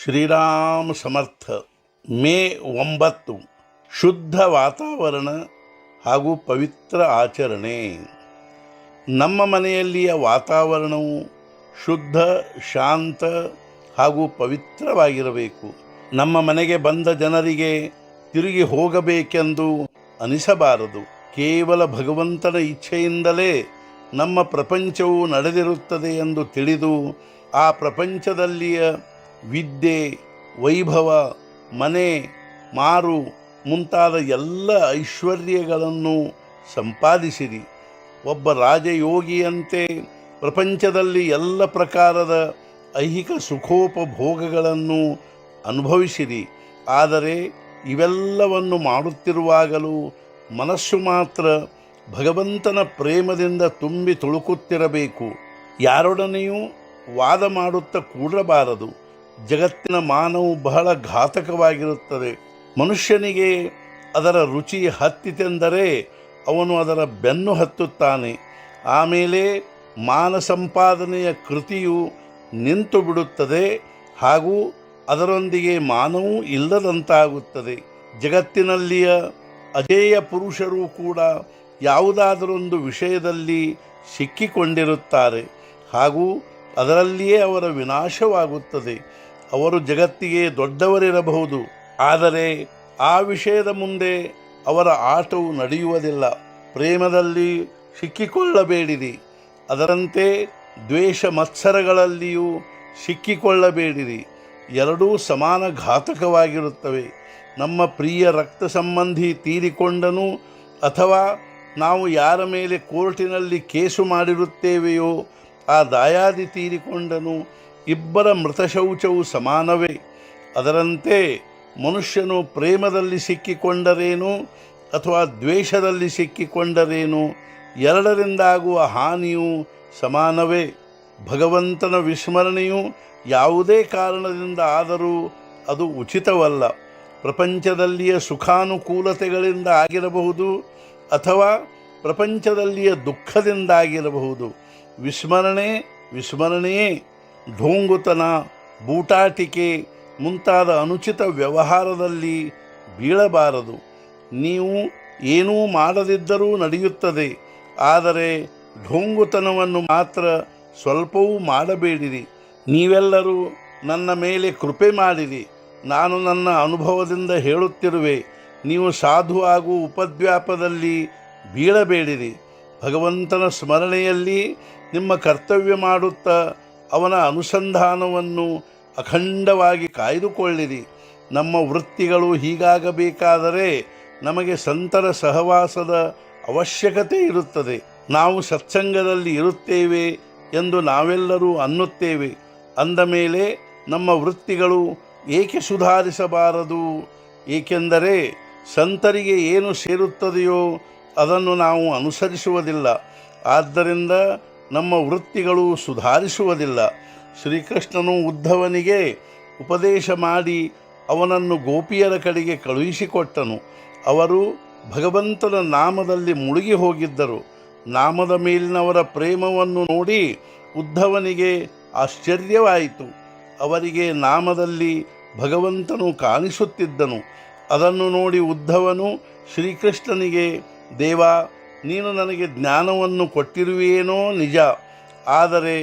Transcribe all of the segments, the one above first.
ಶ್ರೀರಾಮ ಸಮರ್ಥ. ಮೇ 9 ಶುದ್ಧ ವಾತಾವರಣ ಹಾಗೂ ಪವಿತ್ರ ಆಚರಣೆ. ನಮ್ಮ ಮನೆಯಲ್ಲಿಯ ವಾತಾವರಣವು ಶುದ್ಧ, ಶಾಂತ ಹಾಗೂ ಪವಿತ್ರವಾಗಿರಬೇಕು. ನಮ್ಮ ಮನೆಗೆ ಬಂದ ಜನರಿಗೆ ತಿರುಗಿ ಹೋಗಬೇಕೆಂದು ಅನಿಸಬಾರದು. ಕೇವಲ ಭಗವಂತನ ಇಚ್ಛೆಯಿಂದಲೇ ನಮ್ಮ ಪ್ರಪಂಚವು ನಡೆದಿರುತ್ತದೆ ಎಂದು ತಿಳಿದು ಆ ಪ್ರಪಂಚದಲ್ಲಿಯ ವಿದ್ಯೆ, ವೈಭವ, ಮನೆ, ಮಾರು ಮುಂತಾದ ಎಲ್ಲ ಐಶ್ವರ್ಯಗಳನ್ನು ಸಂಪಾದಿಸಿರಿ. ಒಬ್ಬ ರಾಜಯೋಗಿಯಂತೆ ಪ್ರಪಂಚದಲ್ಲಿ ಎಲ್ಲ ಪ್ರಕಾರದ ಐಹಿಕ ಸುಖೋಪಭೋಗಗಳನ್ನು ಅನುಭವಿಸಿರಿ. ಆದರೆ ಇವೆಲ್ಲವನ್ನು ಮಾಡುತ್ತಿರುವಾಗಲೂ ಮನಸ್ಸು ಮಾತ್ರ ಭಗವಂತನ ಪ್ರೇಮದಿಂದ ತುಂಬಿ ತುಳುಕುತ್ತಿರಬೇಕು. ಯಾರೊಡನೆಯೂ ವಾದ ಮಾಡುತ್ತಾ ಕೂಡಬಾರದು. ಜಗತ್ತಿನ ಮಾನವು ಬಹಳ ಘಾತಕವಾಗಿರುತ್ತದೆ. ಮನುಷ್ಯನಿಗೆ ಅದರ ರುಚಿ ಹತ್ತಿತೆಂದರೆ ಅವನು ಅದರ ಬೆನ್ನು ಹತ್ತುತ್ತಾನೆ. ಆಮೇಲೆ ಮಾನ ಸಂಪಾದನೆಯ ಕೃತಿಯು ನಿಂತು ಬಿಡುತ್ತದೆ ಹಾಗೂ ಅದರೊಂದಿಗೆ ಮಾನವೂ ಇಲ್ಲದಂತಾಗುತ್ತದೆ. ಜಗತ್ತಿನಲ್ಲಿಯ ಅಜೇಯ ಪುರುಷರು ಕೂಡ ಯಾವುದಾದರೊಂದು ವಿಷಯದಲ್ಲಿ ಸಿಕ್ಕಿಕೊಂಡಿರುತ್ತಾರೆ ಹಾಗೂ ಅದರಲ್ಲಿಯೇ ಅವರ ವಿನಾಶವಾಗುತ್ತದೆ. ಅವರು ಜಗತ್ತಿಗೆ ದೊಡ್ಡವರಿರಬಹುದು, ಆದರೆ ಆ ವಿಷಯದ ಮುಂದೆ ಅವರ ಆಟವು ನಡೆಯುವುದಿಲ್ಲ. ಪ್ರೇಮದಲ್ಲಿ ಸಿಕ್ಕಿಕೊಳ್ಳಬೇಡಿರಿ, ಅದರಂತೆ ದ್ವೇಷ ಮತ್ಸರಗಳಲ್ಲಿಯೂ ಸಿಕ್ಕಿಕೊಳ್ಳಬೇಡಿರಿ. ಎರಡೂ ಸಮಾನ ಘಾತಕವಾಗಿರುತ್ತವೆ. ನಮ್ಮ ಪ್ರಿಯ ರಕ್ತ ಸಂಬಂಧಿ ತೀರಿಕೊಂಡನು ಅಥವಾ ನಾವು ಯಾರ ಮೇಲೆ ಕೋರ್ಟಿನಲ್ಲಿ ಕೇಸು ಮಾಡಿರುತ್ತೇವೆಯೋ ಆ ದಾಯಾದಿ ತೀರಿಕೊಂಡನು, ಇಬ್ಬರ ಮೃತ ಶೌಚವು ಸಮಾನವೇ. ಅದರಂತೆ ಮನುಷ್ಯನು ಪ್ರೇಮದಲ್ಲಿ ಸಿಕ್ಕಿಕೊಂಡರೇನು ಅಥವಾ ದ್ವೇಷದಲ್ಲಿ ಸಿಕ್ಕಿಕೊಂಡರೇನು, ಎರಡರಿಂದಾಗುವ ಹಾನಿಯು ಸಮಾನವೇ. ಭಗವಂತನ ವಿಸ್ಮರಣೆಯು ಯಾವುದೇ ಕಾರಣದಿಂದ ಆದರೂ ಅದು ಉಚಿತವಲ್ಲ. ಪ್ರಪಂಚದಲ್ಲಿಯ ಸುಖಾನುಕೂಲತೆಗಳಿಂದ ಆಗಿರಬಹುದು ಅಥವಾ ಪ್ರಪಂಚದಲ್ಲಿಯ ದುಃಖದಿಂದಾಗಿರಬಹುದು. ವಿಸ್ಮರಣೆಯೇ. ಢೋಂಗುತನ, ಬೂಟಾಟಿಕೆ ಮುಂತಾದ ಅನುಚಿತ ವ್ಯವಹಾರದಲ್ಲಿ ಬೀಳಬಾರದು. ನೀವು ಏನೂ ಮಾಡದಿದ್ದರೂ ನಡೆಯುತ್ತದೆ, ಆದರೆ ಢೋಂಗುತನವನ್ನು ಮಾತ್ರ ಸ್ವಲ್ಪವೂ ಮಾಡಬೇಡಿರಿ. ನೀವೆಲ್ಲರೂ ನನ್ನ ಮೇಲೆ ಕೃಪೆ ಮಾಡಿರಿ. ನಾನು ನನ್ನ ಅನುಭವದಿಂದ ಹೇಳುತ್ತಿರುವೆ. ನೀವು ಸಾಧು ಹಾಗೂ ಉಪದ್ವ್ಯಾಪದಲ್ಲಿ ಬೀಳಬೇಡಿರಿ. ಭಗವಂತನ ಸ್ಮರಣೆಯಲ್ಲಿ ನಿಮ್ಮ ಕರ್ತವ್ಯ ಮಾಡುತ್ತಾ ಅವನ ಅನುಸಂಧಾನವನ್ನು ಅಖಂಡವಾಗಿ ಕಾಯ್ದುಕೊಳ್ಳಿರಿ. ನಮ್ಮ ವೃತ್ತಿಗಳು ಹೀಗಾಗಬೇಕಾದರೆ ನಮಗೆ ಸಂತರ ಸಹವಾಸದ ಅವಶ್ಯಕತೆ ಇರುತ್ತದೆ. ನಾವು ಸತ್ಸಂಗದಲ್ಲಿ ಇರುತ್ತೇವೆ ಎಂದು ನಾವೆಲ್ಲರೂ ಅನ್ನುತ್ತೇವೆ. ಅಂದ ಮೇಲೆ ನಮ್ಮ ವೃತ್ತಿಗಳು ಏಕೆ ಸುಧಾರಿಸಬಾರದು? ಏಕೆಂದರೆ ಸಂತರಿಗೆ ಏನು ಸೇರುತ್ತದೆಯೋ ಅದನ್ನು ನಾವು ಅನುಸರಿಸುವುದಿಲ್ಲ. ಆದ್ದರಿಂದ ನಮ್ಮ ವೃತ್ತಿಗಳು ಸುಧಾರಿಸುವುದಿಲ್ಲ. ಶ್ರೀಕೃಷ್ಣನು ಉದ್ಧವನಿಗೆ ಉಪದೇಶ ಮಾಡಿ ಅವನನ್ನು ಗೋಪಿಯರ ಕಡೆಗೆ ಕಳುಹಿಸಿಕೊಟ್ಟನು. ಅವರು ಭಗವಂತನ ನಾಮದಲ್ಲಿ ಮುಳುಗಿ ಹೋಗಿದ್ದರು. ನಾಮದ ಮೇಲಿನವರ ಪ್ರೇಮವನ್ನು ನೋಡಿ ಉದ್ಧವನಿಗೆ ಆಶ್ಚರ್ಯವಾಯಿತು. ಅವರಿಗೆ ನಾಮದಲ್ಲಿ ಭಗವಂತನು ಕಾಣಿಸುತ್ತಿದ್ದನು. ಅದನ್ನು ನೋಡಿ ಉದ್ಧವನು ಶ್ರೀಕೃಷ್ಣನಿಗೆ, ದೇವಾ, ನೀನು ನನಗೆ ಜ್ಞಾನವನ್ನು ಕೊಟ್ಟಿರುವೇನೋ ನಿಜ, ಆದರೆ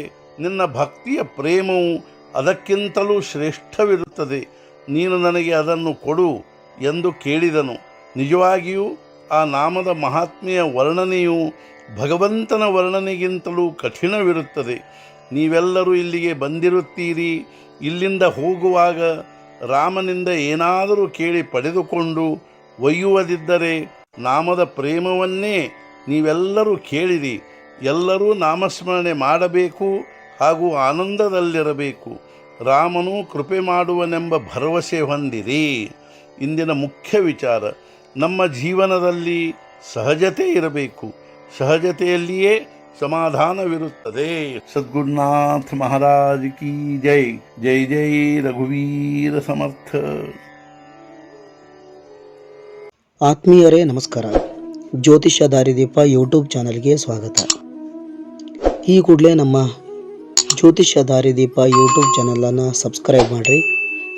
ನಿನ್ನ ಭಕ್ತಿಯ ಪ್ರೇಮವು ಅದಕ್ಕಿಂತಲೂ ಶ್ರೇಷ್ಠವಿರುತ್ತದೆ. ನೀನು ನನಗೆ ಅದನ್ನು ಕೊಡು ಎಂದು ಕೇಳಿದನು. ನಿಜವಾಗಿಯೂ ಆ ನಾಮದ ಮಹಾತ್ಮೆಯ ವರ್ಣನೆಯು ಭಗವಂತನ ವರ್ಣನೆಗಿಂತಲೂ ಕಠಿಣವಿರುತ್ತದೆ. ನೀವೆಲ್ಲರೂ ಇಲ್ಲಿಗೆ ಬಂದಿರುತ್ತೀರಿ. ಇಲ್ಲಿಂದ ಹೋಗುವಾಗ ರಾಮನಿಂದ ಏನಾದರೂ ಕೇಳಿ ಪಡೆದುಕೊಂಡು ಒಯ್ಯುವುದಿದ್ದರೆ ನಾಮದ ಪ್ರೇಮವನ್ನೇ ನೀವೆಲ್ಲರೂ ಕೇಳಿರಿ. ಎಲ್ಲರೂ ನಾಮಸ್ಮರಣೆ ಮಾಡಬೇಕು ಹಾಗೂ ಆನಂದದಲ್ಲಿರಬೇಕು. ರಾಮನು ಕೃಪೆ ಮಾಡುವನೆಂಬ ಭರವಸೆ ಹೊಂದಿರಿ. ಇಂದಿನ ಮುಖ್ಯ ವಿಚಾರ, ನಮ್ಮ ಜೀವನದಲ್ಲಿ ಸಹಜತೆ ಇರಬೇಕು. ಸಹಜತೆಯಲ್ಲಿಯೇ ಸಮಾಧಾನವಿರುತ್ತದೆ. ಸದ್ಗುರುನಾಥ ಮಹಾರಾಜ್ ಕಿ ಜೈ. ಜೈ ಜೈ ರಘುವೀರ ಸಮರ್ಥ. ಆತ್ಮೀಯರೇ ನಮಸ್ಕಾರ. ಜ್ಯೋತಿಷ್ಯ ದಾರಿದೀಪ ಯೂಟ್ಯೂಬ್ ಚಾನಲ್ಗೆ ಸ್ವಾಗತ. ಈ ಕೂಡಲೇ ನಮ್ಮ ಜ್ಯೋತಿಷ್ಯ ದಾರಿದೀಪ ಯೂಟ್ಯೂಬ್ ಚಾನಲನ್ನು ಸಬ್ಸ್ಕ್ರೈಬ್ ಮಾಡಿರಿ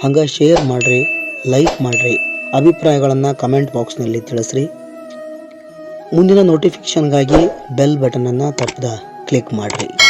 ಹಂಗೆ ಶೇರ್ ಮಾಡಿರಿ, ಲೈಕ್ ಮಾಡಿರಿ, ಅಭಿಪ್ರಾಯಗಳನ್ನು ಕಮೆಂಟ್ ಬಾಕ್ಸ್ನಲ್ಲಿ ತಿಳಿಸ್ರಿ. ಮುಂದಿನ ನೋಟಿಫಿಕೇಷನ್ಗಾಗಿ ಬೆಲ್ ಬಟನನ್ನು ತಪ್ಪದ ಕ್ಲಿಕ್ ಮಾಡಿರಿ.